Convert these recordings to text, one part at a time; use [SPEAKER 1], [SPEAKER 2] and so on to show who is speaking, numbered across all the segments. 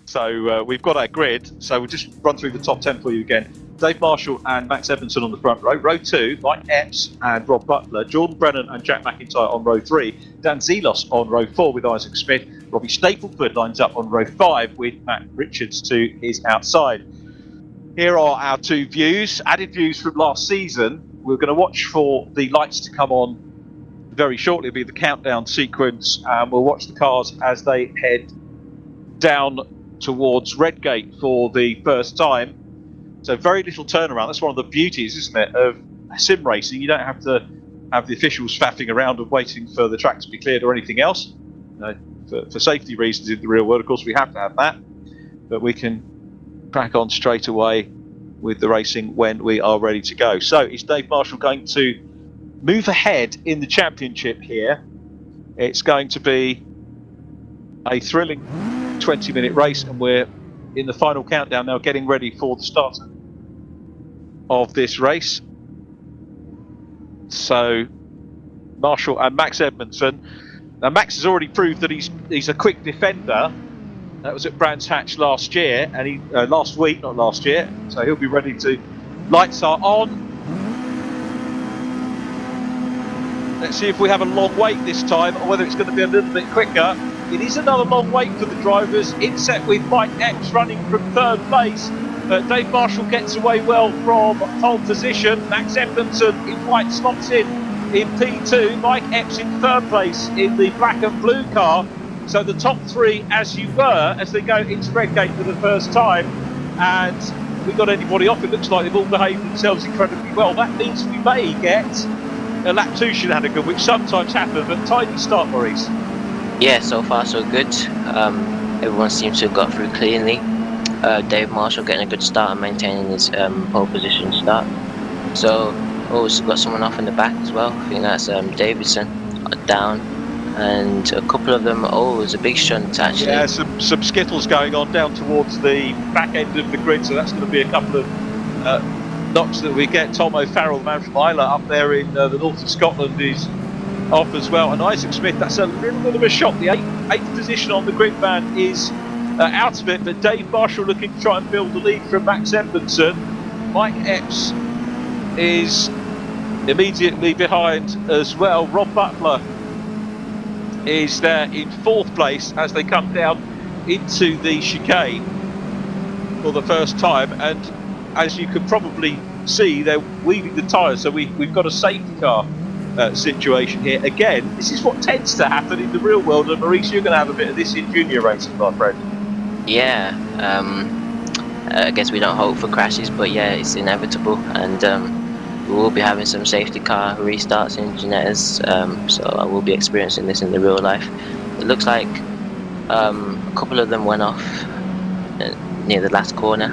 [SPEAKER 1] So we've got our grid. So we'll just run through the top 10 for you again. Dave Marshall and Max Edmondson on the front row. Row 2, Mike Epps and Rob Butler. Jordan Brennan and Jack McIntyre on row 3. Dan Zelos on row 4 with Isaac Smith. Robbie Stapleford lines up on row 5 with Matt Richards to his outside. Here are our two views, added views from last season. We're going to watch for the lights to come on very shortly. It'll be the countdown sequence, and we'll watch the cars as they head down towards Redgate for the first time. So very little turnaround. That's one of the beauties, isn't it, of sim racing. You don't have to have the officials faffing around and waiting for the track to be cleared or anything else. For safety reasons in the real world, of course, we have to have that. But we can crack on straight away with the racing when we are ready to go. So is Dave Marshall going to move ahead in the championship here? It's going to be a thrilling 20-minute race, and we're in the final countdown now, getting ready for the start of this race. So Marshall and Max Edmondson. Now Max has already proved that he's a quick defender. That was at Brands Hatch last year, and he last week, not last year. So he'll be ready to. Lights are on. Let's see if we have a long wait this time, or whether it's going to be a little bit quicker. It is another long wait for the drivers. Inset with Mike Epps running from third place. Dave Marshall gets away well from pole position. Max Edmondson in white slots in P2. Mike Epps in third place in the black and blue car. So the top three, as you were, as they go into Redgate for the first time. And we got anybody off, it looks like they've all behaved themselves incredibly well. That means we may get a lap 2 shenanigan, which sometimes happen, but tidy start, Maurice.
[SPEAKER 2] Yeah, so far so good. Everyone seems to have got through cleanly. Dave Marshall getting a good start and maintaining his pole position start. So, also got someone off in the back as well. I think that's Davidson down, and a couple of them. Oh, there's a big shunt actually.
[SPEAKER 1] Yeah, some skittles going on down towards the back end of the grid. So that's going to be a couple of knocks that we get. Tom O'Farrell, the man from Isla, up there in the north of Scotland, is off as well, and Isaac Smith, that's a little bit of a shock. The eighth position on the grid van is out of it, but Dave Marshall looking to try and build the lead from Max Edmondson. Mike Epps is immediately behind as well. Rob Butler is there in fourth place as they come down into the chicane for the first time, and as you could probably see, they're weaving the tyres, so we've got a safety car situation here. Again, this is what tends to happen in the real world, and Maurice, you're going to have a bit of this in junior racing, my friend.
[SPEAKER 2] Yeah, I guess we don't hope for crashes, but yeah, it's inevitable, and we will be having some safety car restarts in Ginettas, so I will be experiencing this in the real life. It looks like a couple of them went off near the last corner,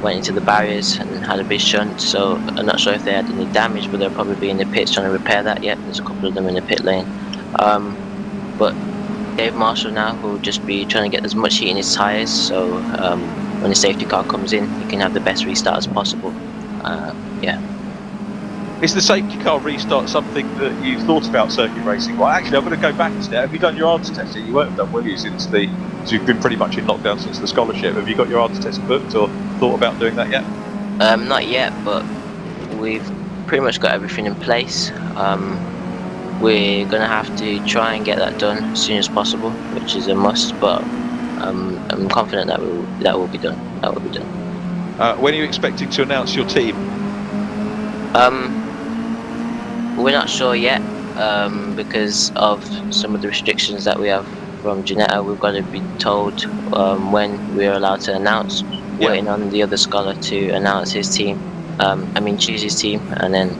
[SPEAKER 2] went into the barriers and had a big shunt, so I'm not sure if they had any damage, but they'll probably be in the pits trying to repair that. Yep, there's a couple of them in the pit lane. But Dave Marshall now will just be trying to get as much heat in his tyres, so when the safety car comes in, he can have the best restart as possible. Yeah.
[SPEAKER 1] Is the safety car restart something that you've thought about circuit racing? Well, actually, I'm going to go back to that. Have you done your answer test? You won't have done, will you, since you've been pretty much in lockdown since the scholarship. Have you got your answer test booked or thought about doing that yet?
[SPEAKER 2] Not yet, but we've pretty much got everything in place. We're going to have to try and get that done as soon as possible, which is a must, but I'm confident that will be done. That will be done.
[SPEAKER 1] When are you expecting to announce your team?
[SPEAKER 2] We're not sure yet, because of some of the restrictions that we have from Ginetta. We've got to be told when we're allowed to announce. Yeah. Waiting on the other scholar to announce his team. Choose his team, and then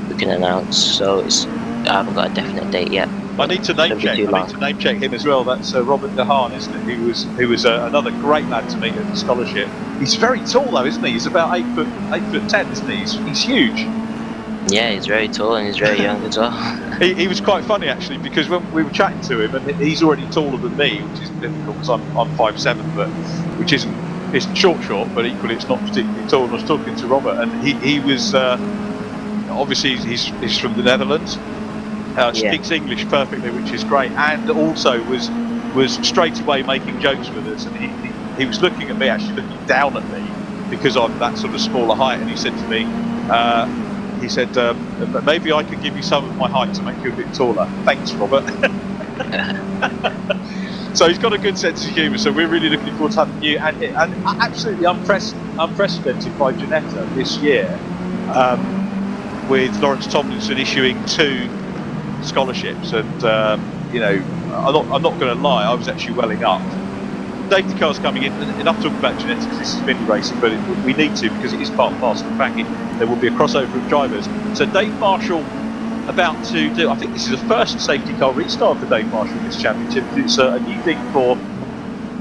[SPEAKER 2] we can announce. So I haven't got a definite date yet.
[SPEAKER 1] I need to name check. I need to name check him as well. That's Robert DeHaan, isn't it? Who was another great lad to meet at the scholarship. He's very tall though, isn't he? He's about 8'10", isn't he? He's huge.
[SPEAKER 2] Yeah, he's very tall and he's very young as well.
[SPEAKER 1] He was quite funny actually, because when we were chatting to him, and he's already taller than me, which is difficult because I'm 5'7", but which isn't short, but equally it's not particularly tall. And I was talking to Robert, and he was obviously he's from the Netherlands. Speaks English perfectly, which is great, and also was was straight away making jokes with us, and he was looking at me, actually looking down at me, because I'm that sort of smaller height, and he said to me, maybe I could give you some of my height to make you a bit taller. Thanks, Robert. So he's got a good sense of humour, so we're really looking forward to having you, and absolutely unprecedented by Ginetta this year, with Lawrence Tomlinson issuing 2 scholarships, and I'm not going to lie, I was actually welling up. Safety cars coming in, enough talking about Ginetta because this is mini racing, but we need to, because it is part and parcel of the package. There will be a crossover of drivers. So Dave Marshall about to do, I think this is the first safety car restart for Dave Marshall in this championship. It's a new thing for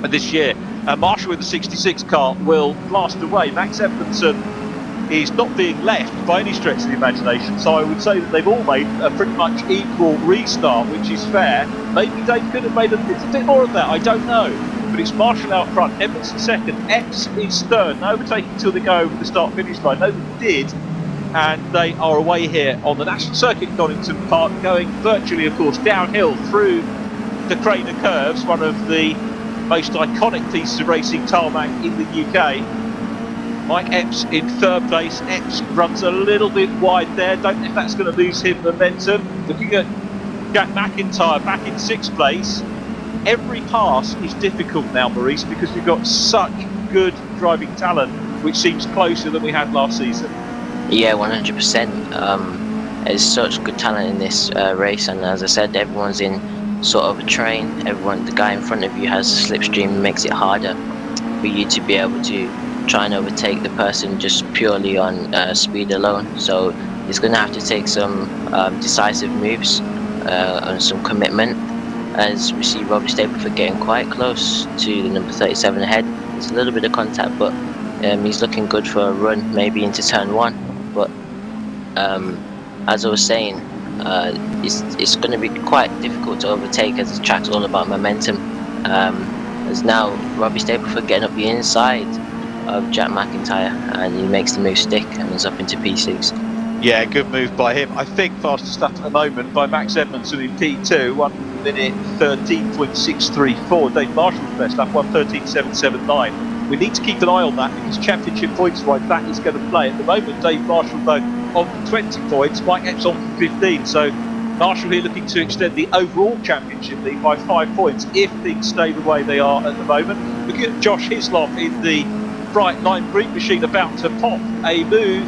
[SPEAKER 1] this year. Marshall with the 66 car will blast away. Max Edmondson is not being left by any stretch of the imagination, so I would say that they've all made a pretty much equal restart, which is fair. Maybe Dave could have made a bit more of that, I don't know. But it's Marshall out front, Edmondson second, Epps is third, no overtaking until they go over the start-finish line. Nobody did, and they are away here on the National Circuit Donington Park, going virtually, of course, downhill through the Craner Curves, one of the most iconic pieces of racing tarmac in the UK. Mike Epps in third place. Epps runs a little bit wide there. Don't know if that's going to lose him momentum. Looking at Jack McIntyre back in 6th place. Every pass is difficult now, Maurice, because we've got such good driving talent, which seems closer than we had last season.
[SPEAKER 2] Yeah, 100%. There's such good talent in this race, and as I said, everyone's in sort of a train. The guy in front of you has a slipstream, makes it harder for you to be able to try and overtake the person just purely on speed alone. So he's going to have to take some decisive moves and some commitment, as we see Robbie Stapleford getting quite close to the number 37 ahead. There's a little bit of contact, but he's looking good for a run, maybe into turn 1. But as I was saying, it's going to be quite difficult to overtake, as the track's all about momentum. As now Robbie Stapleford getting up the inside of Jack McIntyre, and he makes the move stick and is up into P6.
[SPEAKER 1] Yeah, good move by him. I think fastest stuff at the moment by Max Edmondson in P2, 1 minute 13.634. Dave Marshall's best lap, 1:13.779. We need to keep an eye on that, because championship points wise, that is going to play. At the moment, Dave Marshall though on 20 points, Mike Epps on 15. So Marshall here looking to extend the overall championship lead by 5 points if things stay the way they are at the moment. Looking at Josh Hislop in the bright line green machine, about to pop a move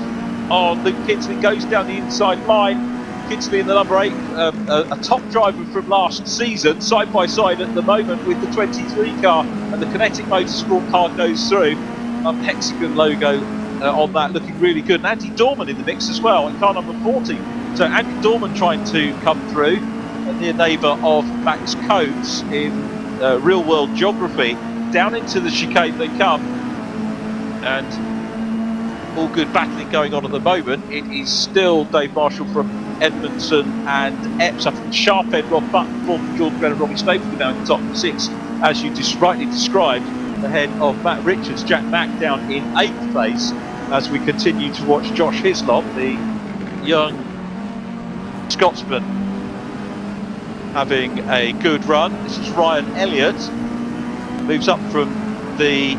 [SPEAKER 1] on Luke Kinsley, goes down the inside line. Kinsley in the number 8, a top driver from last season, side by side at the moment with the 23 car, and the Kinetic Motorsport car goes through. A hexagon logo on that, looking really good. And Andy Dorman in the mix as well, in car number 40. So Andy Dorman trying to come through, a near neighbour of Max Coates in real world geography. Down into the chicane they come, and all good battling going on at the moment. It is still Dave Marshall from Edmondson and Epps up at the sharp end. Rob Button, fourth, Jordan Brennan, Robbie Stapleford down in the top 6, as you rightly described, ahead of Matt Richards. Jack Mack down in 8th place, as we continue to watch Josh Hislop, the young Scotsman, having a good run. This is Ryan Elliott, moves up from the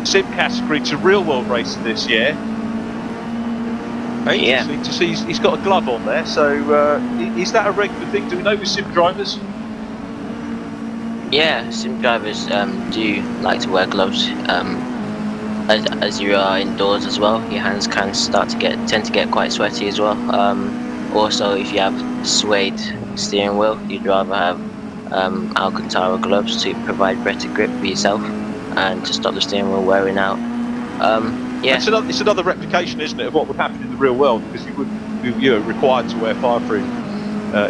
[SPEAKER 1] sim category to real world racing this year. Very interesting to see he's got a glove on there, so is that a regular thing? Do we know with sim drivers?
[SPEAKER 2] Yeah, sim drivers do like to wear gloves. As you are indoors as well, your hands can tend to get quite sweaty as well. Also, if you have suede steering wheel, you'd rather have Alcantara gloves to provide better grip for yourself and to stop the steering wheel wearing out. Yeah,
[SPEAKER 1] it's another replication, isn't it, of what would happen in the real world, because you're required to wear fireproof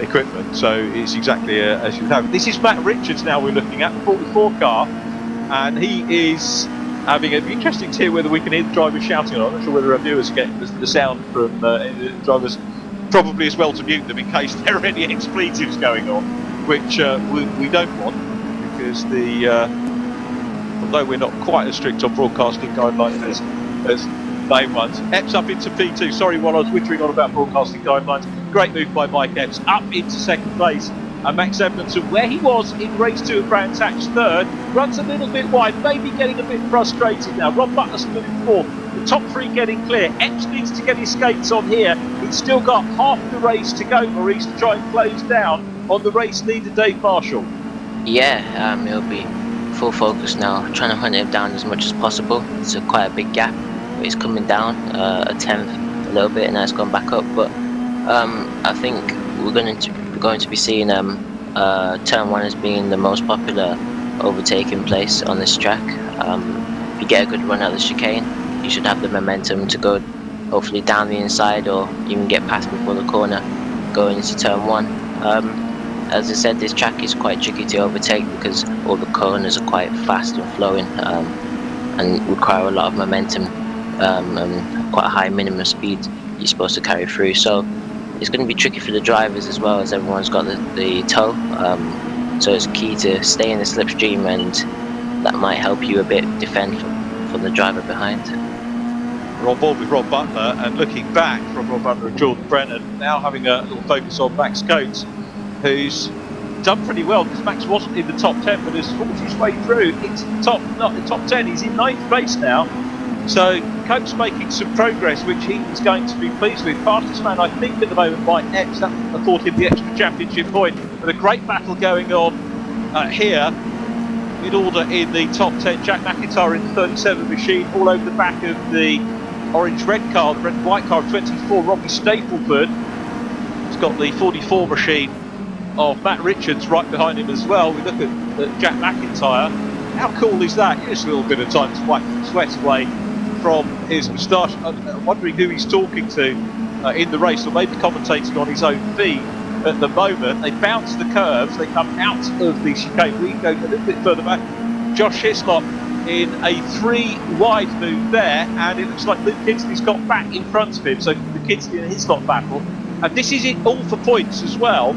[SPEAKER 1] equipment. So it's exactly as you would have. This is Matt Richards now we're looking at, the 44 car, and he is having an interesting to hear whether we can hear the drivers shouting or not. I'm not sure whether our viewers get the sound from the drivers. Probably as well to mute them in case there are any expletives going on, which we don't want, because although we're not quite as strict on broadcasting guidelines as main ones. Epps up into P2. Sorry, while I was wittering on about broadcasting guidelines. Great move by Mike Epps, up into 2nd place. And Max Edmondson, where he was in race 2 at Brands Hatch third, runs a little bit wide, maybe getting a bit frustrated now. Rob Butler still in fourth. The top 3 getting clear. Epps needs to get his skates on here. He's still got half the race to go, Maurice, to try and close down on the race leader, Dave Marshall.
[SPEAKER 2] Yeah, he'll be full focus now, trying to hunt him down as much as possible. It's quite a big gap, but he's coming down a tenth a little bit, and now it's gone back up. But I think we're going to be seeing turn 1 as being the most popular overtaking place on this track. If you get a good run out of the chicane, you should have the momentum to go hopefully down the inside or even get past before the corner going into turn 1. As I said, this track is quite tricky to overtake because all the corners are quite fast and flowing and require a lot of momentum and quite a high minimum speed you're supposed to carry through. So it's going to be tricky for the drivers as well, as everyone's got the tow. So it's key to stay in the slipstream, and that might help you a bit defend from the driver behind.
[SPEAKER 1] We're on board with Rob Butler, and looking back from Rob Butler and Jordan Brennan, now having a little focus on Max Coates, who's done pretty well because Max wasn't in the top 10 but has forced his way through into the top 10. He's in 9th place now, so Coates making some progress which he is going to be pleased with. Fastest man I think at the moment by Epps, that afforded him the extra championship point, but a great battle going on here in order in the top 10. Jack McIntyre in the 37 machine, all over the back of the orange-red car, the red-white car of 24, Robbie Stapleford. He's got the 44 machine of Matt Richards right behind him as well. We look at Jack McIntyre. How cool is that? Just a little bit of time to wipe the sweat away from his moustache. I'm wondering who he's talking to in the race, or maybe commentating on his own feed at the moment. They bounce the curves, they come out of the chicane. We go a little bit further back. Josh Hislop in a 3 wide move there, and it looks like Luke Kinsley's got back in front of him, so the Kinsley and Hislop battle. And this is it all for points as well.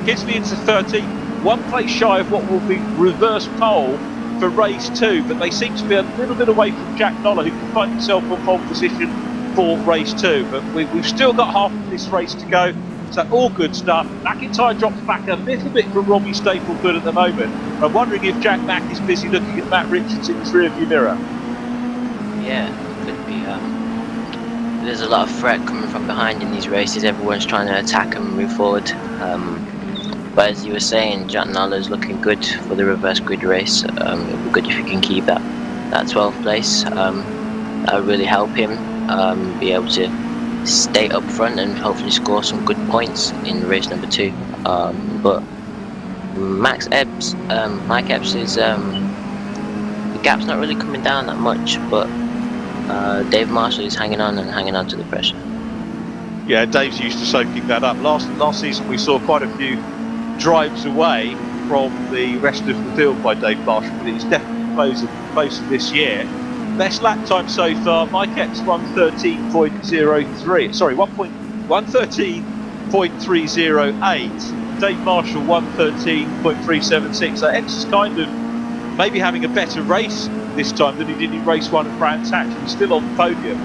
[SPEAKER 1] Kinsley into 13, 1 place shy of what will be reverse pole for race 2, but they seem to be a little bit away from Jack Noller, who can find himself on pole position for race 2. But we've still got half of this race to go, so all good stuff. McIntyre drops back a little bit from Robbie Stapleford at the moment. I'm wondering if Jack Mack is busy looking at Matt Richards in his rearview mirror.
[SPEAKER 2] Yeah, could be. There's a lot of threat coming from behind in these races. Everyone's trying to attack and move forward. But as you were saying, Jack Noller's looking good for the reverse grid race. It would be good if he can keep that 12th place. That would really help him be able to stay up front and hopefully score some good points in race number 2. But Mike Epps is the gap's not really coming down that much, but Dave Marshall is hanging on to the pressure.
[SPEAKER 1] Yeah, Dave's used to soaking that up. Last season we saw quite a few drives away from the rest of the field by Dave Marshall, but it's definitely closer this year. Best lap time so far, Mike Epps 1:13.03. Sorry, 1:13.308. Dave Marshall 1:13.376. So Epps is kind of maybe having a better race this time than he did in race 1 at Brands Hatch. He's still on the podium.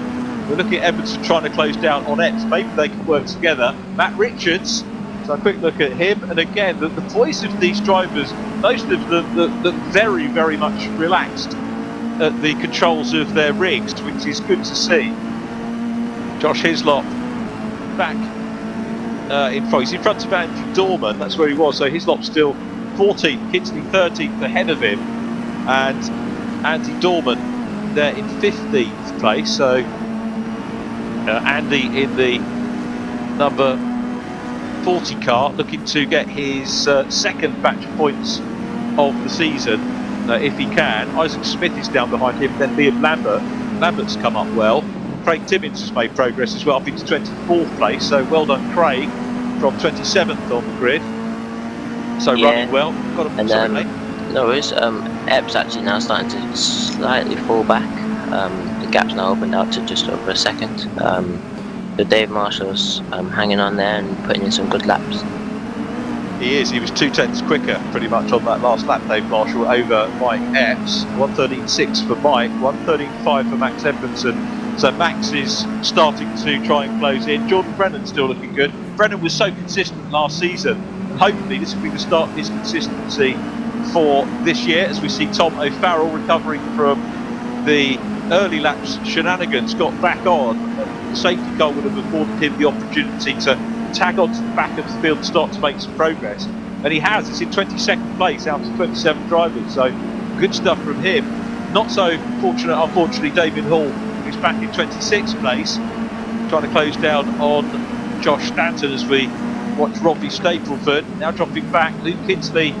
[SPEAKER 1] We're looking at Edmondson trying to close down on Epps. Maybe they can work together. Matt Richards. So a quick look at him, and again, the voice of these drivers, most of them look very, very much relaxed at the controls of their rigs, which is good to see. Josh Hislop back in front. He's in front of Andy Dorman, that's where he was, so Hislop's still 14th, Kinsley 13th ahead of him, and Andy Dorman there in 15th place, so Andy in the number 40 car, looking to get his second batch of points of the season if he can. Isaac Smith is down behind him, then Liam Lambert. Lambert's come up well. Craig Timmins has made progress as well, up into 24th place, so well done Craig from 27th on the grid. So
[SPEAKER 2] yeah.
[SPEAKER 1] Running well. Got a, sorry, mate.
[SPEAKER 2] No worries. Epps actually now starting to slightly fall back. The gap's now opened out to just over a second. But Dave Marshall's hanging on there and putting in some good laps.
[SPEAKER 1] He is. He was 2/10 quicker pretty much on that last lap, Dave Marshall, over Mike Epps. 1:13.6 for Mike, 1:13.5 for Max Edmondson. So Max is starting to try and close in. Jordan Brennan's still looking good. Brennan was so consistent last season hopefully this will be the start of his consistency for this year, as we see Tom O'Farrell recovering from the early laps shenanigans, got back on. The safety car would have afforded him the opportunity to tag onto the back of the field and start to make some progress, and he has. It's in 22nd place out of 27 drivers, so good stuff from him. Not so fortunate, unfortunately, Damien Hall, who's back in 26th place, trying to close down on Josh Stanton as we watch Robbie Stapleford now dropping back. Luke Kinsley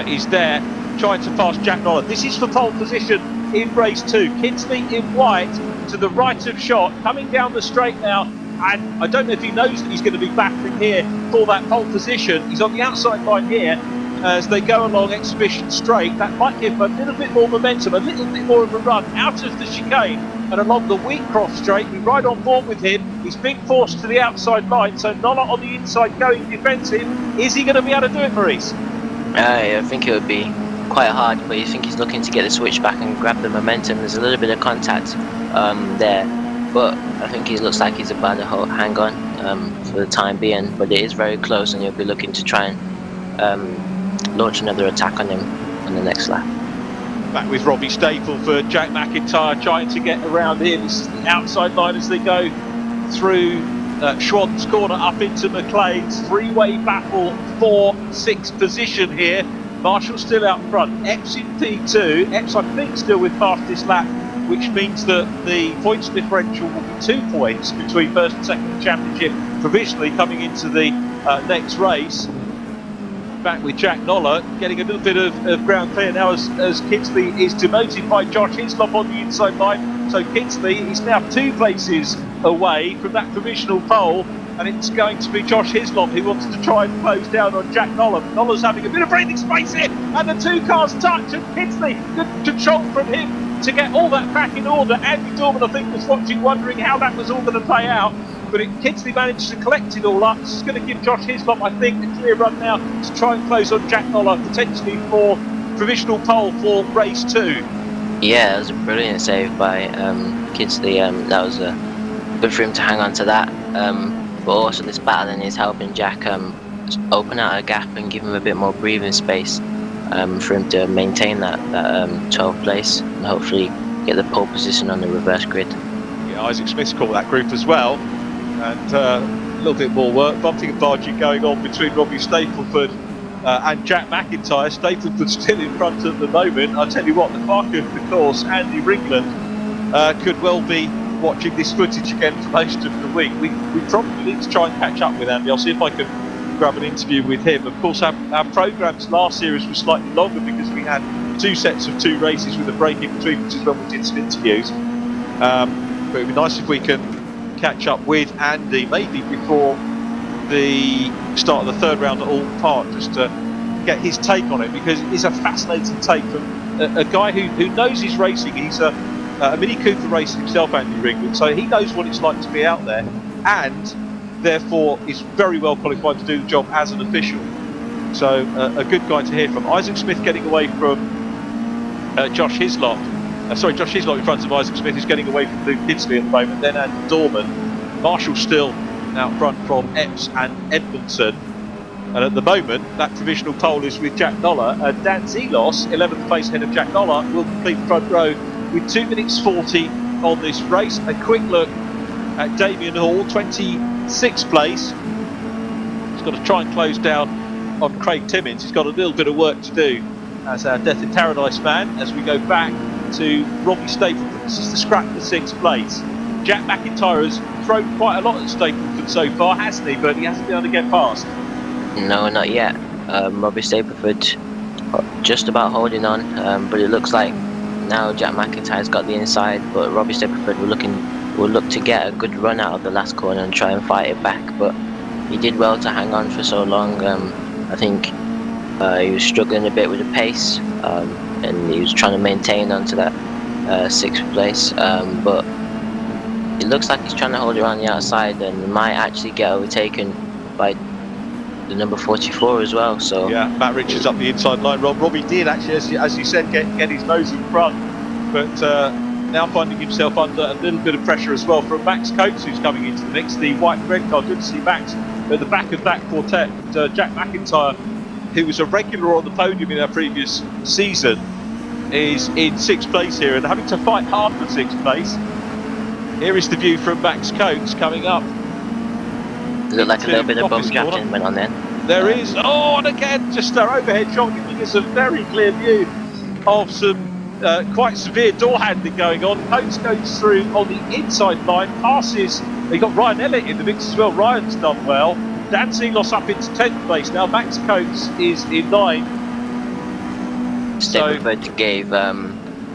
[SPEAKER 1] is there, trying to pass Jack Nolan. This is for pole position in race 2. Kinsley in white to the right of shot, coming down the straight now, and I don't know if he knows that he's going to be battling here for that pole position. He's on the outside line here as they go along Exhibition Straight. That might give him a little bit more momentum, a little bit more of a run out of the chicane and along the Wheatcroft Straight. We ride on board with him. He's being forced to the outside line, so Nola on the inside going defensive. Is he going to be able to do it, Maurice?
[SPEAKER 2] I think it would be quite hard, but you think he's looking to get the switch back and grab the momentum. There's a little bit of contact there, but I think he looks like he's about to hang on for the time being, but it is very close, and he'll be looking to try and launch another attack on him on the next lap.
[SPEAKER 1] Back with Robbie Stapleford, Jack McIntyre trying to get around him. This is the outside line as they go through Schwann's corner up into McLean's. Three-way battle for 6th position here. Marshall still out front. Epps in P2. Epps, I think, still with fastest lap, which means that the points differential will be 2 points between first and second championship provisionally coming into the next race. Back with Jack Nola, getting a little bit of ground clear now as Kinsley is demoted by Josh Hislop on the inside line. So Kinsley is now 2 places away from that provisional pole, and it's going to be Josh Hislop who wants to try and close down on Jack Nola. Nola's having a bit of breathing space here, and the 2 cars touch, and Kinsley, good control from him to get all that back in order. Andy Dorman, I think, was watching, wondering how that was all going to play out. But Kinsley managed to collect it all up. This is going to give Josh Hislop, I think, a clear run now to try and close on Jack Nola, potentially for provisional pole for race 2.
[SPEAKER 2] Yeah, that was a brilliant save by Kinsley. That was good for him to hang on to that. But also this battling is helping Jack open out a gap and give him a bit more breathing space for him to maintain that 12th place and hopefully get the pole position on the reverse grid.
[SPEAKER 1] Yeah, Isaac Smith's caught that group as well. And a little bit more work, bumping and barging going on between Robbie Stapleford and Jack McIntyre. Stapleford's still in front at the moment. I'll tell you what, the clerk of the course, Andy Ringland, could well be watching this footage again for most of the week. We probably need to try and catch up with Andy. I'll see if I can grab an interview with him. Of course, our programmes last series were slightly longer because we had 2 sets of 2 races with a break in between, which is when we did some interviews. But it'd be nice if we can catch up with Andy maybe before the start of the 3rd round at Alton Park, just to get his take on it, because it's a fascinating take from a guy who knows his racing. He's a Mini Cooper racer himself, Andy Ringland, so he knows what it's like to be out there, and therefore is very well qualified to do the job as an official. So a good guy to hear from. Isaac Smith getting away from Josh Hislop. Josh Hislop in front of Isaac Smith, who's getting away from Luke Kinsley at the moment. Then Andy Dorman. Marshall still out front from Epps and Edmondson. And at the moment, that provisional pole is with Jack Nola. Dan Zelos, 11th place ahead of Jack Nola, will complete the front row with 2 minutes 40 on this race. A quick look at Damien Hall, 26th place. He's got to try and close down on Craig Timmins. He's got a little bit of work to do as our Death in Paradise man, as we go back to Robbie Stapleford. This is the scrap for 6th place. Jack McIntyre has thrown quite a lot at Stapleford so far, hasn't he? But he hasn't been able to get past.
[SPEAKER 2] No, not yet. Robbie Stapleford just about holding on, but it looks like now Jack McIntyre's got the inside, but Robbie Stapleford will look to get a good run out of the last corner and try and fight it back. But he did well to hang on for so long. I think he was struggling a bit with the pace, and he was trying to maintain onto that 6th place. But it looks like he's trying to hold around the outside and might actually get overtaken by the number 44 as well. So
[SPEAKER 1] yeah, Matt Richards up the inside line. Robbie did actually, as you said, get his nose in front, but now finding himself under a little bit of pressure as well from Max Coates, who's coming into the mix. The white and red car, good to see Max at the back of that quartet. Jack McIntyre, who was a regular on the podium in our previous season, is in 6th place here and having to fight hard for 6th place. Here is the view from Max Coates coming up.
[SPEAKER 2] Looked like a little bit of bump drafting went on then.
[SPEAKER 1] There is, oh, and again, just our overhead shot giving us a very clear view of some quite severe door handling going on. Coates goes through on the inside line, passes. They got Ryan Elliott in the mix as well. Ryan's done well. Dan Seelos up into 10th place now. Max Coates is in 9th.
[SPEAKER 2] Stapleford gave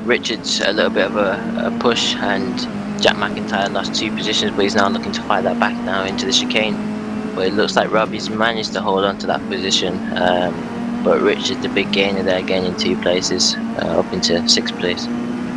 [SPEAKER 2] Richards a little bit of a push, and Jack McIntyre lost 2 positions, but he's now looking to fight that back now into the chicane. But it looks like Robbie's managed to hold on to that position. But Richards, the big gainer there, gaining 2 places, up into 6th place.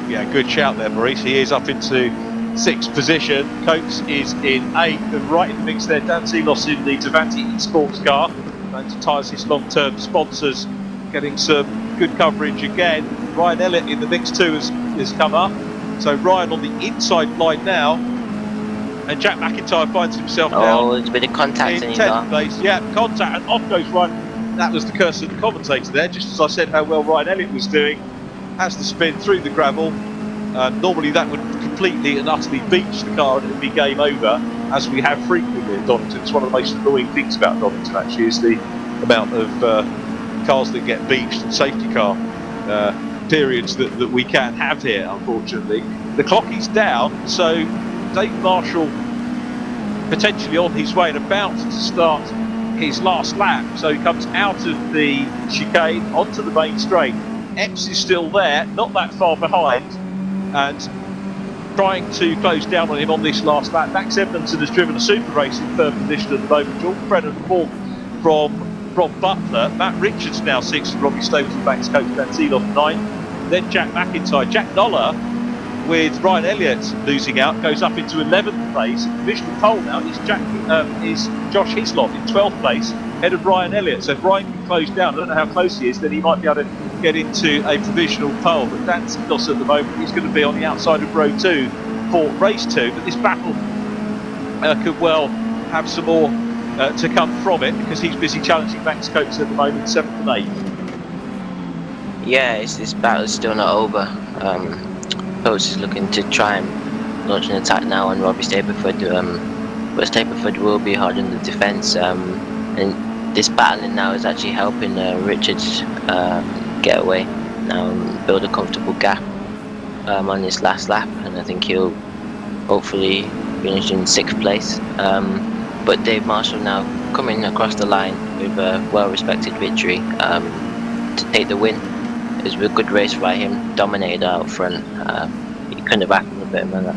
[SPEAKER 2] Yeah,
[SPEAKER 1] good shout there, Maurice. He is up into 6th position. Coates is in 8th, and right in the mix there, Dan Seelos in the Davanti eSports car. Going to Tysis long-term sponsors, getting some good coverage again. Ryan Elliott in the mix too has come up. So Ryan on the inside line now, and Jack McIntyre finds himself now.
[SPEAKER 2] Oh, there's a bit of contact
[SPEAKER 1] in 10th place. Yeah, contact, and off goes Ryan. That was the curse of the commentator there, just as I said how well Ryan Elliott was doing. Has the spin through the gravel. Normally that would completely and utterly beach the car and it would be game over, as we have frequently at Donington. It's one of the most annoying things about Donington actually, is the amount of cars that get beached and safety car periods that we can have here, unfortunately. The clock is down, so Dave Marshall potentially on his way and about to start his last lap. So he comes out of the chicane onto the main straight. Epps is still there, not that far behind, and trying to close down on him on this last lap. Max Edmondson has driven a super race in 3rd position at the moment. Jordan Brennan 4th from Rob Butler. Matt Richards now 6th, and Robbie Staples and Max Coates, Dan Seeloff 9th. Then Jack McIntyre. Jack Noller, with Ryan Elliott losing out, goes up into 11th place. Divisional pole now is Josh Hislop in 12th place, ahead of Ryan Elliott. So if Ryan can close down, I don't know how close he is, then he might be able to get into a provisional pole. But Dan Seelos at the moment is going to be on the outside of row 2 for race 2. But this battle could well have some more to come from it, because he's busy challenging Max Coates at the moment, 7th and 8th.
[SPEAKER 2] Yeah, this battle's still not over. Coates is looking to try and launch an attack now on Robbie Stapleford, but Stapleford will be hard in the defence, and this battling now is actually helping Richards get away now and build a comfortable gap on this last lap, and I think he'll hopefully finish in 6th place. But Dave Marshall now coming across the line with a well-respected victory to take the win. It was a good race by him, dominated out front. He couldn't have acted a bit better.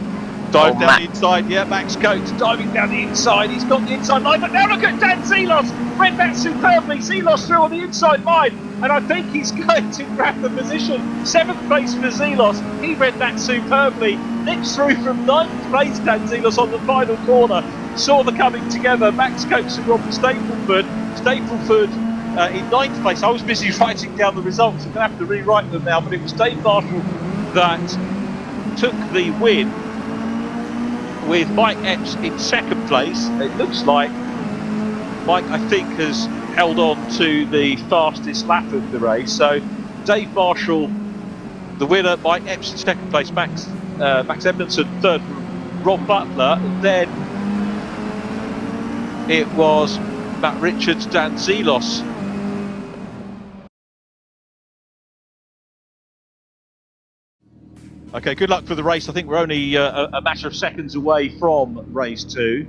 [SPEAKER 1] Dive down the inside, yeah, Max Coates diving down the inside. He's got the inside line, but now look at Dan Seelos. Read that superbly. Seelos through on the inside line, and I think he's going to grab the position. 7th place for Seelos. He read that superbly. Nips through from 9th place, Dan Seelos on the final corner. Saw the coming together. Max Coates and Robbie Stapleford. Stapleford in 9th place. I was busy writing down the results. I'm going to have to rewrite them now, but it was Dave Marshall that took the win, with Mike Epps in 2nd place. It looks like Mike, I think, has held on to the fastest lap of the race. So Dave Marshall, the winner. Mike Epps in 2nd place. Max Edmondson 3rd. Rob Butler. Then it was Matt Richards, Dan Seelos. Okay, good luck for the race. I think we're only a matter of seconds away from race 2.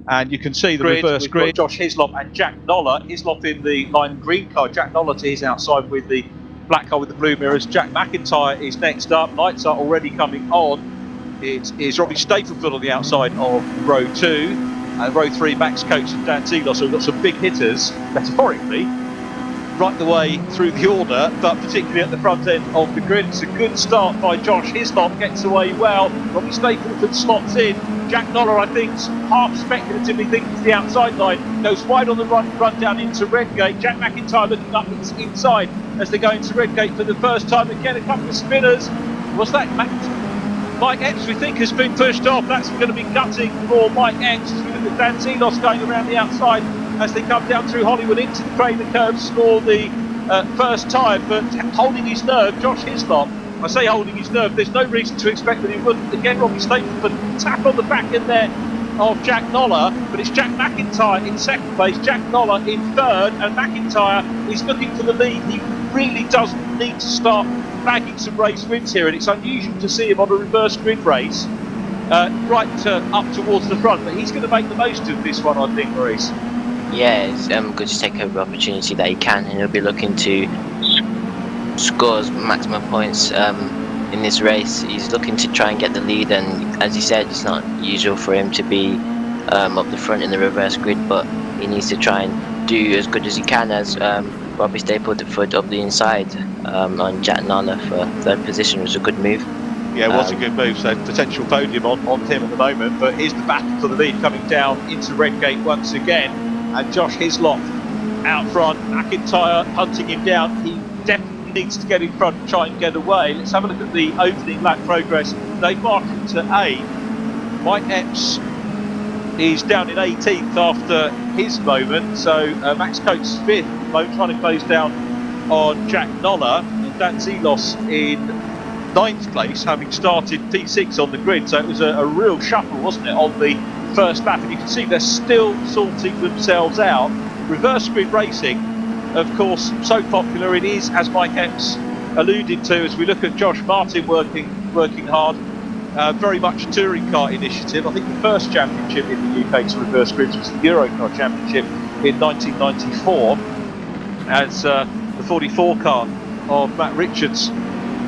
[SPEAKER 1] And you can see the reverse grid. Josh Hislop and Jack Noller. Hislop in the lime green car. Jack Noller to his outside with the black car with the blue mirrors. Jack McIntyre is next up. Lights are already coming on. It is Robbie Stapleford on the outside of row 2. And row 3, Max Coates and Dan Seelos. So we've got some big hitters, metaphorically, right the way through the order, but particularly at the front end of the grid. It's a good start by Josh Hislop, gets away well. Robbie Stapleford slots in. Jack Noller, I think, half speculatively thinks the outside line, goes wide on the run down into Redgate. Jack McIntyre looking up inside as they go into Redgate for the first time. Again, a couple of spinners. Was that Mike Epps, we think, has been pushed off. That's going to be gutting for Mike Epps. As we look at Dan Zelos going around the outside as they come down through Hollywood into the Craner curves for the first time, but holding his nerve, Josh Hislop. I say holding his nerve, there's no reason to expect that he wouldn't. Again, Robbie Stapleton tap on the back end there of Jack Noller, but it's Jack McIntyre in second place, Jack Noller in third, and McIntyre is looking for the lead. He really does need to start bagging some race wins here, and it's unusual to see him on a reverse grid race up towards the front, but he's going to make the most of this one, I think, Maurice.
[SPEAKER 2] Yeah, it's good to take every opportunity that he can, and he'll be looking to score maximum points in this race. He's looking to try and get the lead, and as he said, it's not usual for him to be up the front in the reverse grid, but he needs to try and do as good as he can as Robbie Stapleton foot up the inside on Jack Noller for third position. Was a good move.
[SPEAKER 1] Yeah, it was a good move, so potential podium on him at the moment, but here's the battle for the lead coming down into Redgate once again, and Josh Hislop out front, McIntyre hunting him down. He definitely needs to get in front and try and get away. Let's have a look at the opening lap progress. Dave Marshall to 8th, Mike Epps is down in 18th after his moment, so Max Coates 5th at the moment, trying to close down on Jack Noller, and Dan Zelos in 9th place, having started P6 on the grid. So it was a real shuffle, wasn't it, on the first lap, and you can see they're still sorting themselves out. Reverse grid racing, of course, so popular it is, as Mike Epps alluded to, as we look at Josh Martin working hard. Very much a touring car initiative. I think the first championship in the UK to reverse grids was the Eurocar Championship in 1994, as the 44 car of Matt Richards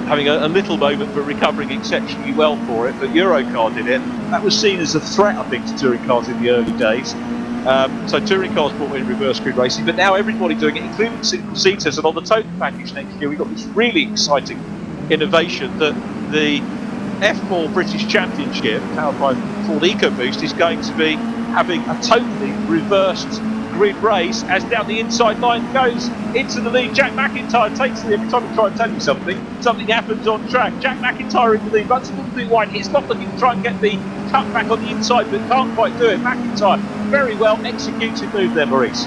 [SPEAKER 1] having a little moment but recovering exceptionally well for it, but Eurocar did it. That was seen as a threat, I think, to touring cars in the early days. So touring cars brought in reverse grid racing, but now everybody doing it, including single seaters, and on the total package next year we've got this really exciting innovation that the F4 British Championship, powered by Ford EcoBoost, is going to be having a totally reversed grid race as down the inside line goes into the lead. Jack McIntyre takes the lead. Every time we try and tell you something happens on track. Jack McIntyre in the lead, runs a little bit wide. He's not looking to try and get the cut back on the inside, but can't quite do it. McIntyre, very well executed move there, Maurice.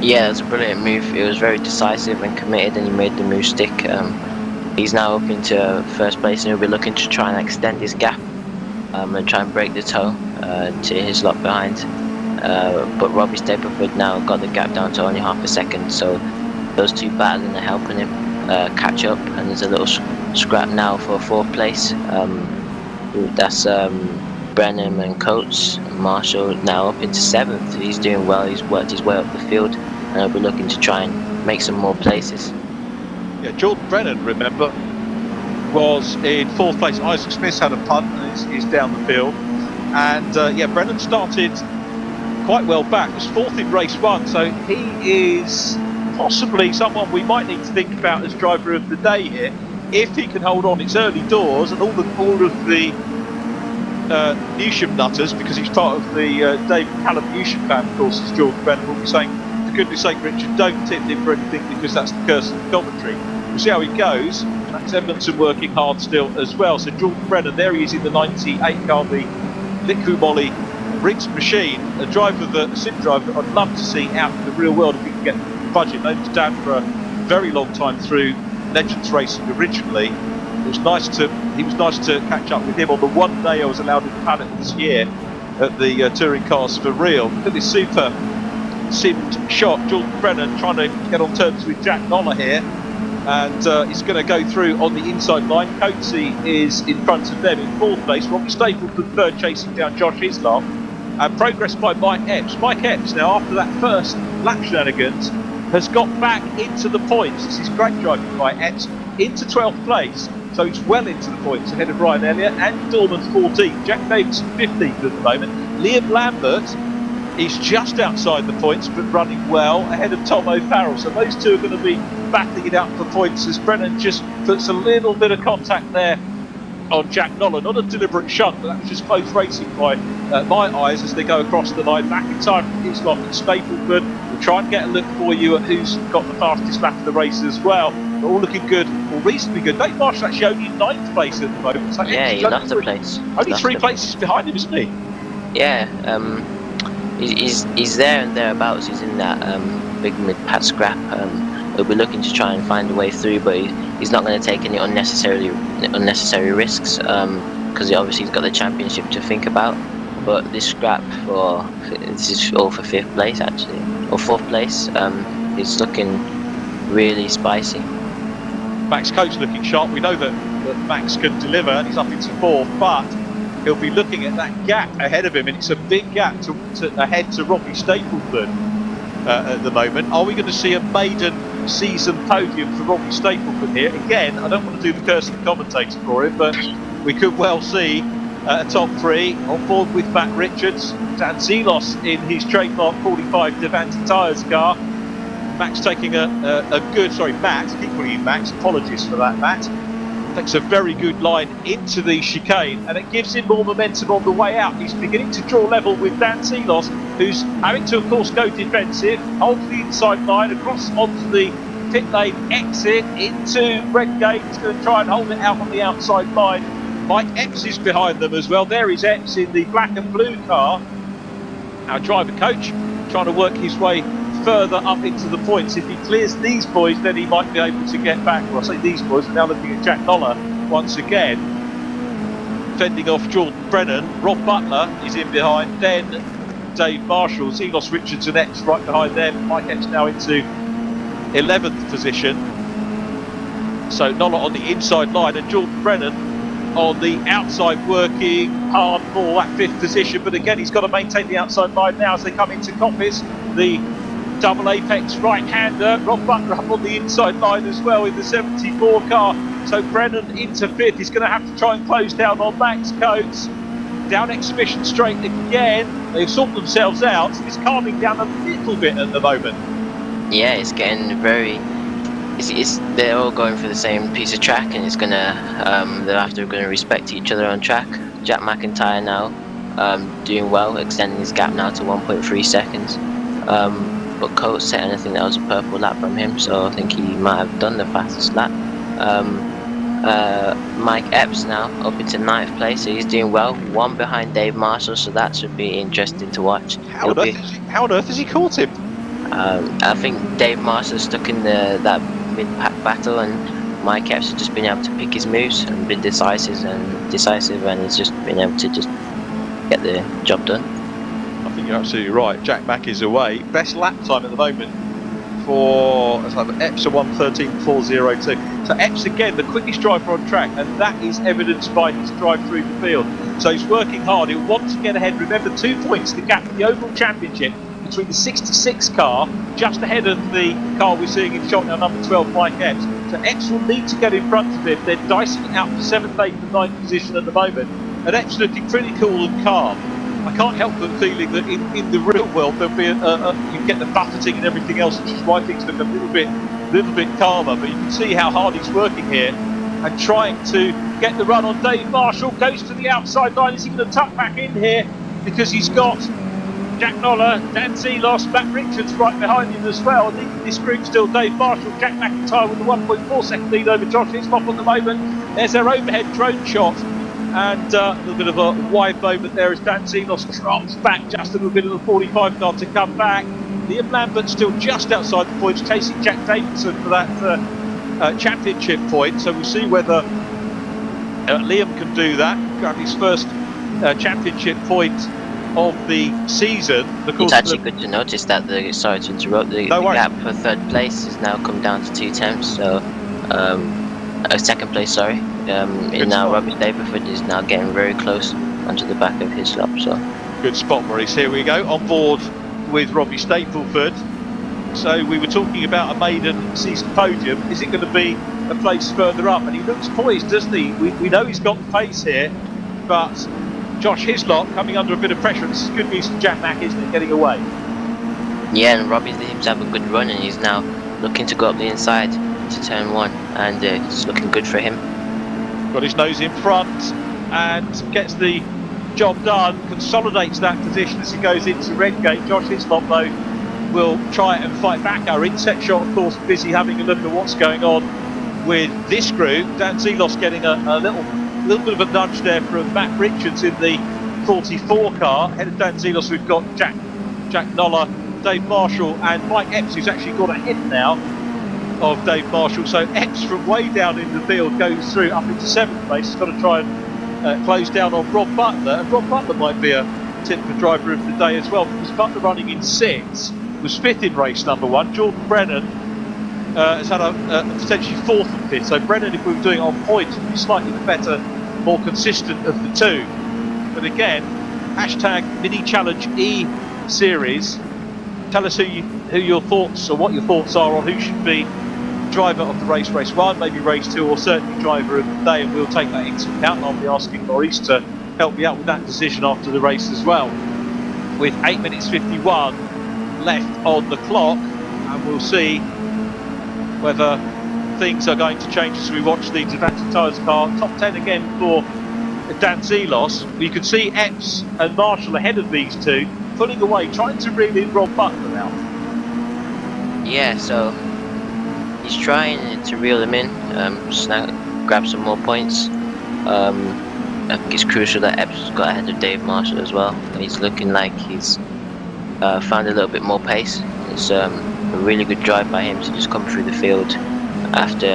[SPEAKER 2] Yeah, it's a brilliant move. It was very decisive and committed, and he made the move stick. He's now up into first place, and he'll be looking to try and extend his gap and try and break the toe to his lot behind. But Robbie Stapleton now got the gap down to only half a second, so those two battling are helping him catch up, and there's a little scrap now for 4th place. That's Brennan and Coates. Marshall now up into 7th. He's doing well. He's worked his way up the field, and he'll be looking to try and make some more places.
[SPEAKER 1] Yeah, Jordan Brennan, remember, was in 4th place. Isaac Smith's had a punt and is down the field, and Brennan started quite well back, was 4th in race 1, so he is possibly someone we might need to think about as driver of the day here, if he can hold on. It's early doors, and all of the Newsham nutters, because he's part of the David Callum Newsham fan, of course, as Jordan Brennan will be saying, for goodness sake, Richard, don't tip him for anything, because that's the curse of the commentary. We'll see how he goes. Max Edmondson working hard still as well, so Jordan Brennan, there he is in the 98 car, the Liku Moly Briggs machine, a driver, a sim driver that I'd love to see out in the real world if we can get the budget. Known to Dan for a very long time through Legends Racing originally. He was nice to catch up with him on the one day I was allowed in the paddock this year at the Touring Cars for Real. Look at this super simmed shot. Jordan Brennan trying to get on terms with Jack Noller here, and he's going to go through on the inside line. Coatsy is in front of them in 4th place. Robbie Stapleton 3rd, chasing down Josh Hislop. And progress by Mike Epps. Mike Epps now, after that first lap shenanigans, has got back into the points. This is great driving by Epps, into 12th place. So he's well into the points, ahead of Ryan Elliott. Andy Dorman's 14th, Jack Davidson 15th at the moment. Liam Lambert is just outside the points, but running well, ahead of Tom O'Farrell. So those two are going to be battling it out for points, as Brennan just puts a little bit of contact there on Jack Noller. Not a deliberate shunt, but that was just close racing by my eyes as they go across the line. McIntyre from Hislop and Stapleton will try and get a look for you at who's got the fastest lap of the race as well. all looking good, or reasonably good. Dave Marshall actually only in 9th place at the moment. So
[SPEAKER 2] Yeah, he lost a place.
[SPEAKER 1] Only 3 places behind him, isn't he?
[SPEAKER 2] Yeah, he's there and thereabouts. He's in that big mid-pat scrap. He'll be looking to try and find a way through, but he's not going to take any unnecessary risks because obviously he's got the championship to think about. But this scrap this is all for 5th place actually, or 4th place. He's looking really spicy.
[SPEAKER 1] Max Coates looking sharp. We know that Max can deliver, and he's up into 4th, but he'll be looking at that gap ahead of him, and it's a big gap ahead to Robbie Stapleford at the moment. Are we going to see a maiden season podium for Robbie Stapleford here? Again, I don't want to do the curse of the commentator for it, but we could well see a top 3 on board with Matt Richards, Dan Zelos in his trademark 45 Devante Tyres car. Max taking Matt, I keep calling him Max, apologies for that, Matt. Takes a very good line into the chicane, and it gives him more momentum on the way out. He's beginning to draw level with Dan Zelos, who's having to, of course, go defensive, hold the inside line, across onto the pit lane exit into Redgate. He's going to try and hold it out on the outside line. Mike Epps is behind them as well. There is Epps in the black and blue car. Our driver coach trying to work his way further up into the points. If he clears these boys, then he might be able to get back. Well, I say these boys, we're now looking at Jack Noller once again, fending off Jordan Brennan. Rob Butler is in behind, then Dave Marshall, Zelos, Richards and Epps right behind them. Mike Epps now into 11th position. So Noller on the inside line, and Jordan Brennan on the outside, working hard for that 5th position. But again, he's got to maintain the outside line now as they come into Coppice. The double apex right-hander, Rob Butler up on the inside line as well in the 74 car. So Brennan into 5th. He's going to have to try and close down on Max Coates. Down exhibition straight again. They've sorted themselves out. It's calming down a little bit at the moment.
[SPEAKER 2] Yeah, it's getting very. They're all going for the same piece of track, and it's gonna. They're going to respect each other on track. Jack McIntyre now doing well, extending his gap now to 1.3 seconds. But Coates set anything that was a purple lap from him, so I think he might have done the fastest lap. Mike Epps now up into 9th place, so he's doing well, 1 behind Dave Marshall, so that should be interesting to watch.
[SPEAKER 1] How on earth has he caught him?
[SPEAKER 2] I think Dave Marshall's stuck in that mid-pack battle, and Mike Epps has just been able to pick his moves and been decisive, and he's just been able to just get the job done.
[SPEAKER 1] I think you're absolutely right. Jack Mack is away. Best lap time at the moment for Epps a 1:13.402. So Epps again, the quickest driver on track, and that is evidenced by his drive through the field. So he's working hard. He'll want to get ahead. Remember, 2 points the gap in the overall championship between the 66 car, just ahead of the car we're seeing in shot now, number 12, Mike Epps. So Epps will need to get in front of him. They're dicing it out for 7th, 8th and 9th position at the moment, and Epps looking pretty cool and calm. I can't help but feeling that in the real world there'll be you get the buffeting and everything else, which is why things look a little bit calmer. But you can see how hard he's working here and trying to get the run on Dave Marshall. Goes to the outside line. Is he going to tuck back in here? Because he's got Jack Noller, Dan Zelos, Matt Richards right behind him as well. Leading this group still Dave Marshall, Jack McIntyre with a 1.4 second lead over Josh Hislop at the moment. There's their overhead drone shot. And a little bit of a wide moment there as Dan Zelos drops back just a little bit of the 45 car to come back. Liam Lambert still just outside the points, chasing Jack Davidson for that championship point. So we'll see whether Liam can do that, grab his first championship point of the season. Of course,
[SPEAKER 2] it's actually good to notice that the gap for 3rd place has now come down to 2 tenths. So 2nd place, sorry. Robbie Stapleford is now getting very close onto the back of his lap. So
[SPEAKER 1] good spot, Maurice. Here we go on board with Robbie Stapleford. So we were talking about a maiden season podium. Is it going to be a place further up? And he looks poised, doesn't he? We know he's got the pace here, but Josh Hislop coming under a bit of pressure. This is good news for Jack Mack, isn't it? Getting away.
[SPEAKER 2] Yeah, and Robbie seems to have a good run, and he's now looking to go up the inside to turn 1, and it's looking good for him.
[SPEAKER 1] Got his nose in front and gets the job done, consolidates that position as he goes into Redgate. Josh Hislop though will try and fight back. Our inset shot, of course, busy having a look at what's going on with this group. Dan Zelos getting a little bit of a nudge there from Matt Richards in the 44 car. Ahead of Dan Zelos, we've got Jack Noller, Dave Marshall, and Mike Epps, who's actually got ahead now of Dave Marshall. So Epps from way down in the field goes through up into 7th place. He's got to try and close down on Rob Butler, and Rob Butler might be a tip for driver of the day as well, because Butler running in 6th was 5th in race number 1. Jordan Brennan has had a potentially 4th and 5th. So Brennan, if we were doing it on points, would be slightly the better, more consistent of the two. But again, hashtag Mini Challenge E series. Tell us who your thoughts, or what your thoughts are on who should be driver of the race 1, maybe race 2, or certainly driver of the day, and we'll take that into account. I'll be asking Maurice to help me out with that decision after the race as well. With 8 minutes 51 left on the clock, and we'll see whether things are going to change as we watch the Advantage Tyres car. Top 10 again for Dan Zelos. You can see Epps and Marshall ahead of these two, pulling away, trying to reel in Rob Butler now.
[SPEAKER 2] Yeah, so he's trying to reel him in, grab some more points. I think it's crucial that Epps has got ahead of Dave Marshall as well. He's looking like he's found a little bit more pace. It's a really good drive by him to just come through the field after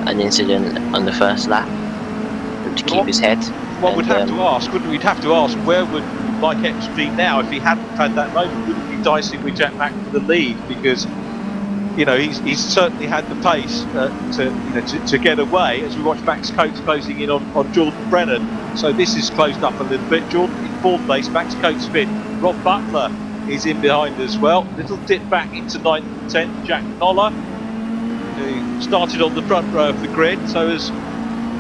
[SPEAKER 2] an incident on the first lap, to keep his head.
[SPEAKER 1] What we'd have to ask, wouldn't we? We'd have to ask, where would Mike Epps be now if he hadn't had that moment? Would he be dicing with Jack Mack for the lead? Because he's certainly had the pace to get away, as we watch Max Coates closing in on Jordan Brennan. So this is closed up a little bit. Jordan in 4th place, Max Coates 5th. Rob Butler is in behind as well. Little dip back into 9th and 10th. Jack Noller, who started on the front row of the grid, so has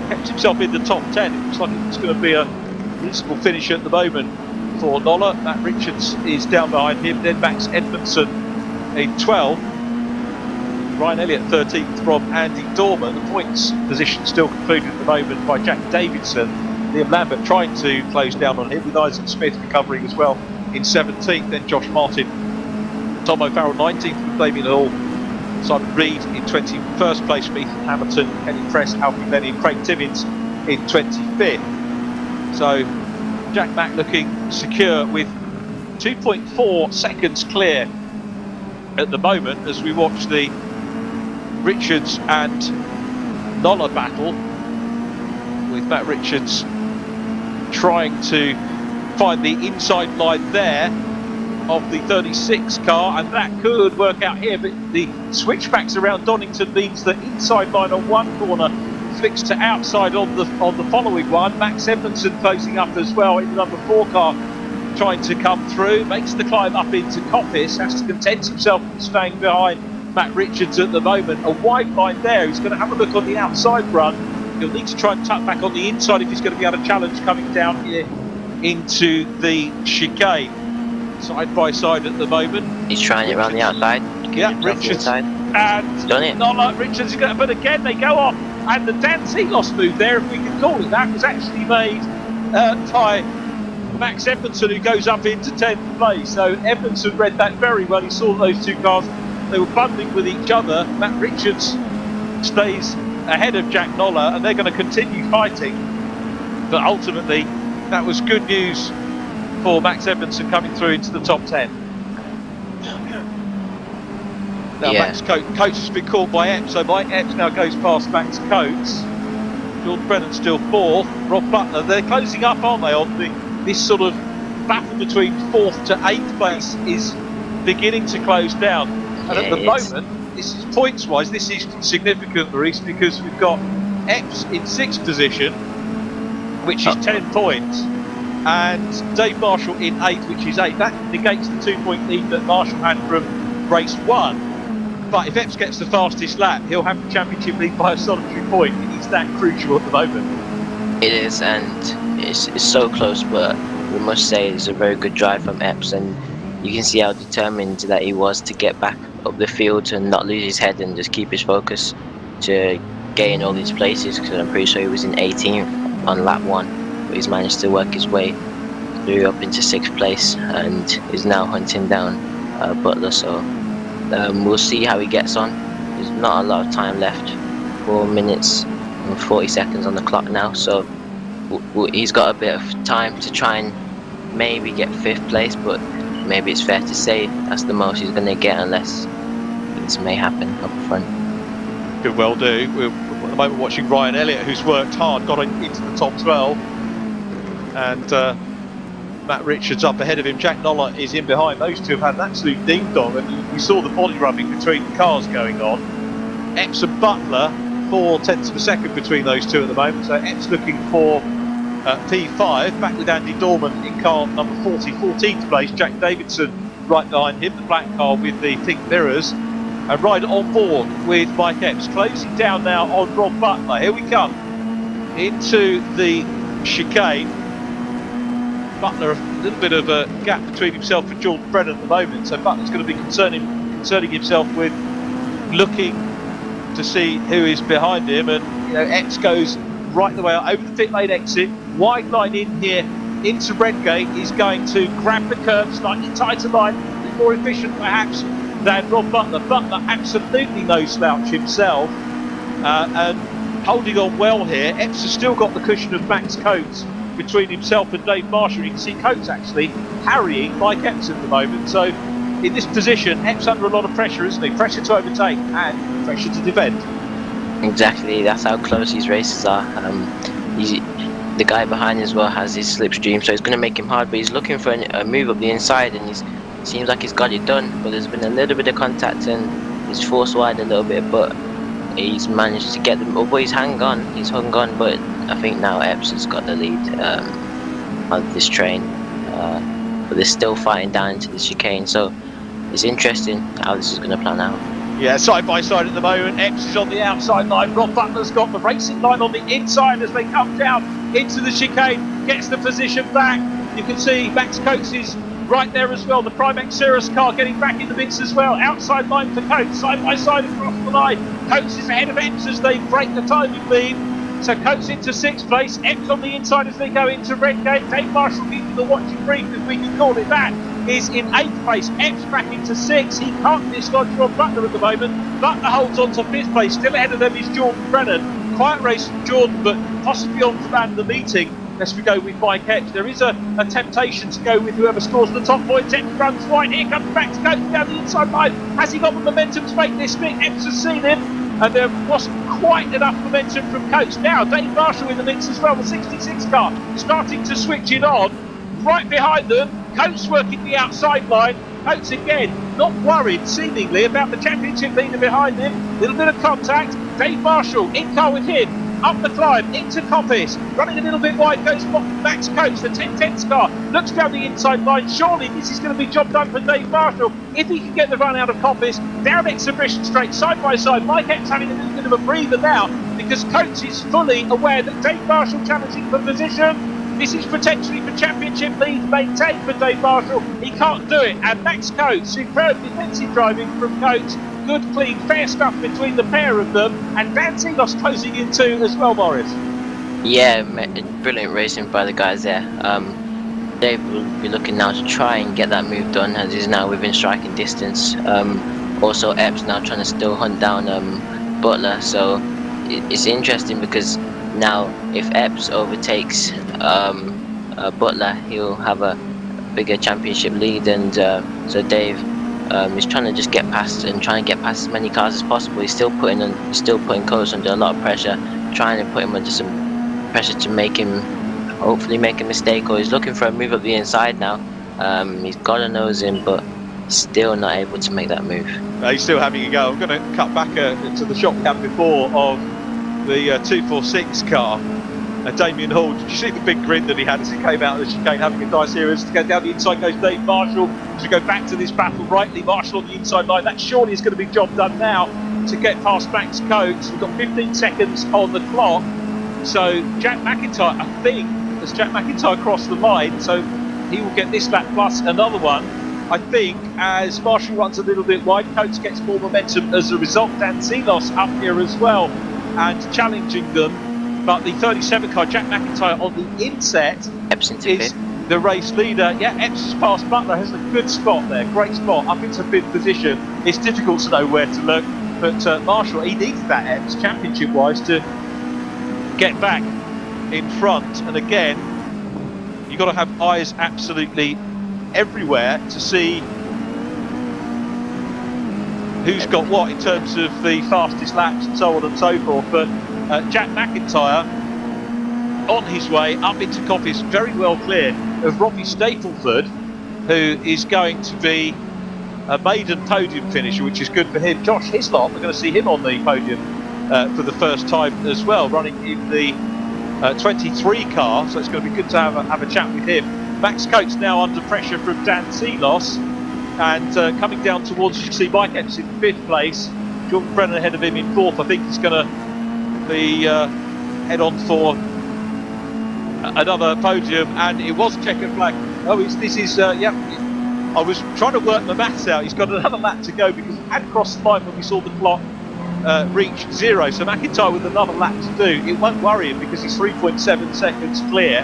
[SPEAKER 1] kept himself in the top 10. It looks like it's going to be a reasonable finish at the moment for Noller. Matt Richards is down behind him. Then Max Edmondson in 12th. Ryan Elliott 13th from Andy Dorman. The points position still concluded at the moment by Jack Davidson. Liam Lambert trying to close down on him, with Isaac Smith recovering as well in 17th. Then Josh Martin, Tom O'Farrell 19th with Damien Hall, Simon Reed in 21st place from Ethan Hamilton, Kenny Press, Alfie Lenny and Craig Timmins in 25th. So Jack Mack looking secure with 2.4 seconds clear at the moment as we watch the Richards and Noller battle, with Matt Richards trying to find the inside line there of the 36 car, and that could work out here, but the switchbacks around Donington means that inside line on one corner flicks to outside on the following one. Max Edmondson closing up as well in the number 4 car, trying to come through, makes the climb up into Coppice, has to content himself with staying behind Matt Richards at the moment. A wide line there. He's going to have a look on the outside run. He'll need to try and tuck back on the inside if he's going to be able to challenge coming down here into the chicane. Side by side at the moment.
[SPEAKER 2] He's trying it around the outside.
[SPEAKER 1] Yeah, Richards and
[SPEAKER 2] done it.
[SPEAKER 1] Not like Richards is going to, but again they go off. And the Dan Zelos move there, if we can call it that, was actually made by Max Edmondson, who goes up into 10th place. So Edmondson read that very well. He saw those two cars. They were bundling with each other. Matt Richards stays ahead of Jack Noller, and they're going to continue fighting. But ultimately, that was good news for Max Edmondson coming through into the top 10. Now Max Coates has been caught by Epps, so Mike Epps now goes past Max Coates. Jordan Brennan still 4th. Rob Butler, they're closing up, aren't they, on this sort of battle between 4th to 8th place is beginning to close down. And at the moment, this is points-wise, this is significant, Maurice, because we've got Epps in 6th position, which is 10 points, and Dave Marshall in 8th, which is 8. That negates the 2-point lead that Marshall had from race 1. But if Epps gets the fastest lap, he'll have the championship lead by a solitary point. It is that crucial at the moment.
[SPEAKER 2] It is, and it's so close, but we must say it's a very good drive from Epps, and you can see how determined that he was to get back up the field and not lose his head and just keep his focus to gain all these places, because I'm pretty sure he was in 18th on lap 1, but he's managed to work his way through up into 6th place and is now hunting down Butler. So we'll see how he gets on. There's not a lot of time left 4 minutes and 40 seconds on the clock now, so he's got a bit of time to try and maybe get 5th place, but maybe it's fair to say that's the most he's going to get unless things may happen up front.
[SPEAKER 1] Could well do. We're at the moment watching Ryan Elliott, who's worked hard, got into the top 12, and Matt Richards up ahead of him. Jack Noller is in behind. Those two have had an absolute ding-dong, and we saw the body rubbing between the cars going on. Epps and Butler, 4/10 of a second between those two at the moment, so Epps looking for P5, back with Andy Dorman in car number 40, 14th place. Jack Davidson right behind him, the black car with the pink mirrors. And right on board with Mike Epps, closing down now on Rob Butler. Here we come into the chicane. Butler, a little bit of a gap between himself and Jordan Brennan at the moment, so Butler's going to be concerning himself with looking to see who is behind him. And Epps goes right the way out over the pit lane exit, wide line in here into Redgate. He's going to grab the curb, slightly tighter line, more efficient perhaps than Rob Butler. Butler absolutely no slouch himself, and holding on well here. Epps has still got the cushion of Max Coates between himself and Dave Marshall. You can see Coates actually harrying Mike Epps at the moment. So in this position, Epps under a lot of pressure, isn't he? Pressure to overtake and pressure to defend.
[SPEAKER 2] Exactly, that's how close these races are. The guy behind as well has his slipstream, so it's going to make him hard, but he's looking for a move up the inside, and it seems like he's got it done, but there's been a little bit of contact and he's forced wide a little bit, but he's managed to get them. He's hung on, but I think now Epps has got the lead of this train, but they're still fighting down into the chicane, so it's interesting how this is going to plan out.
[SPEAKER 1] Yeah, side by side at the moment. Epps is on the outside line. Rob Butler's got the racing line on the inside as they come down into the chicane. Gets the position back. You can see Max Coates is right there as well. The Primex Cirrus car getting back in the mix as well. Outside line for Coates, side by side across the line. Coates is ahead of Epps as they break the timing lead. So Coates into 6th place. Epps on the inside as they go into Redgate. Dave Marshall keeping the watching brief, if we can call it that, is in 8th place. Epps back into 6th. He can't dislodge Rob Butler at the moment. Butler holds on to 5th place. Still ahead of them is Jordan Brennan. Quiet race from Jordan, but possibly on to man the meeting. Let's we go with Mike Epps. There is a temptation to go with whoever scores the top points. Epps runs right. Here comes Max Coates down the inside line. Has he got the momentum to make this big? Epps has seen him, and there wasn't quite enough momentum from Coates. Now Dave Marshall in the mix as well. The 66 car starting to switch it on. Right behind them, Coates working the outside line. Coates again, not worried seemingly about the championship leader behind him. Little bit of contact. Dave Marshall in car with him. Up the climb into Coppice, running a little bit wide goes Max Coates, the 10-10 car, looks down the inside line. Surely this is going to be job done for Dave Marshall if he can get the run out of Coppice. Down Exhibition Straight, side by side. Mike Epps having a little bit of a breather now because Coates is fully aware that Dave Marshall challenging for position. This is potentially for championship lead maintained for Dave Marshall. He can't do it, and Max Coates, superb defensive driving from Coates. Good, clean, fair stuff between the pair of them, and Dan Zelos closing in too as well, Morris.
[SPEAKER 2] Yeah, brilliant racing by the guys there. Dave will be looking now to try and get that move done, as he's now within striking distance. Also, Epps now trying to still hunt down Butler, so it's interesting because now if Epps overtakes Butler, he'll have a bigger championship lead, and so Dave he's trying to just get past and try and get past as many cars as possible. He's still putting Coates under a lot of pressure, trying to put him under some pressure to make him hopefully make a mistake, or he's looking for a move up the inside now. He's got a nose in, but still not able to make that move.
[SPEAKER 1] He's still having a go. I'm going to cut back to the shot we had before of the 246 car. Damien Hall, did you see the big grin that he had as he came out of the chicane, having a nice here? As to go down the inside goes Dave Marshall. As we go back to this battle, rightly Marshall on the inside line. That surely is going to be job done now to get past Max Coates. We've got 15 seconds on the clock. So Jack McIntyre, I think, as Jack McIntyre crossed the line, so he will get this lap plus another one. I think as Marshall runs a little bit wide, Coates gets more momentum as a result. Dan Zelos up here as well and challenging them. But the 37 car, Jack McIntyre on the inset,
[SPEAKER 2] Epps into
[SPEAKER 1] is the race leader. Yeah, Epps has passed Butler, has a good spot there, great spot, up into 5th position. It's difficult to know where to look. But Marshall, he needed that Epps championship-wise to get back in front. And again, you've got to have eyes absolutely everywhere to see who's got what in terms of the fastest laps and so on and so forth. But Jack McIntyre on his way up into Coppice, very well clear of Robbie Stapleford, who is going to be a maiden podium finisher, which is good for him. Josh Hislop, we're going to see him on the podium for the first time as well, running in the 23 car, so it's going to be good to have a chat with him. Max Coates now under pressure from Dan Seelos, and coming down towards, you see Mike Epps in 5th place, Jordan Brennan ahead of him in 4th. I think he's going to be head on for another podium, and it was a checkered flag. Oh, this is I was trying to work the maths out. He's got another lap to go because it had crossed the line when we saw the clock reach 0. So McIntyre with another lap to do. It won't worry him because he's 3.7 seconds clear.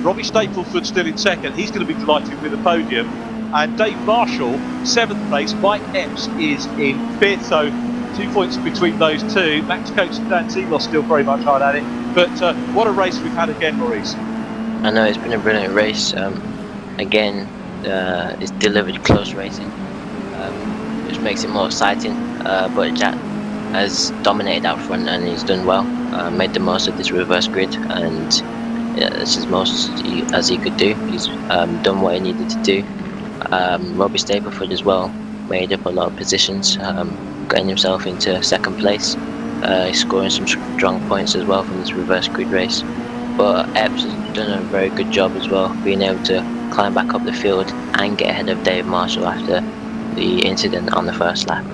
[SPEAKER 1] Robbie Stapleford still in 2nd. He's going to be delighted with the podium. And Dave Marshall, 7th place. Mike Epps is in 5th. So 2 points between those two. Max Coates and Dan Seelos still very much hard at it. But what a race we've had again, Maurice.
[SPEAKER 2] I know it's been a brilliant race. Again, it's delivered close racing, which makes it more exciting. But Jack has dominated out front and he's done well. Made the most of this reverse grid, and it's as most as he could do. He's done what he needed to do. Robbie Stapleford as well made up a lot of positions, getting himself into 2nd place. He's scoring some strong points as well from this reverse grid race. But Epps has done a very good job as well, being able to climb back up the field and get ahead of Dave Marshall after the incident on the first lap.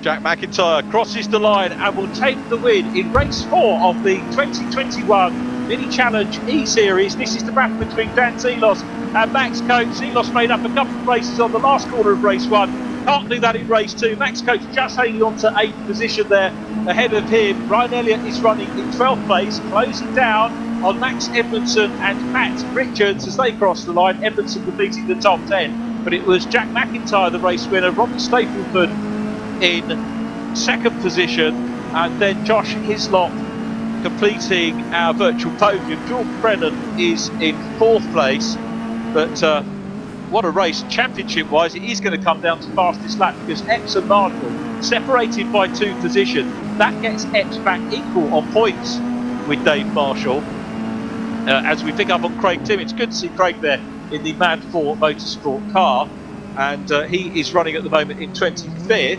[SPEAKER 1] Jack McIntyre crosses the line and will take the win in race 4 of the 2021 Mini Challenge E-Series. This is the battle between Dan Seelos and Max Coates. Seelos made up a couple of races on the last corner of race 1. Can't do that in race 2. Max Coates just hanging on to 8th position there ahead of him. Ryan Elliott is running in 12th place, closing down on Max Edmondson and Matt Richards as they cross the line. Edmondson completing the top 10, but it was Jack McIntyre, the race winner, Robbie Stapleford in 2nd position, and then Josh Hislop completing our virtual podium. Jordan Brennan is in 4th place, but what a race. Championship wise, it is going to come down to fastest lap because Epps and Marshall separated by 2 positions. That gets Epps back equal on points with Dave Marshall. As we pick up on Craig Tim, it's good to see Craig there in the Mad 4 Motorsport car, and he is running at the moment in 25th.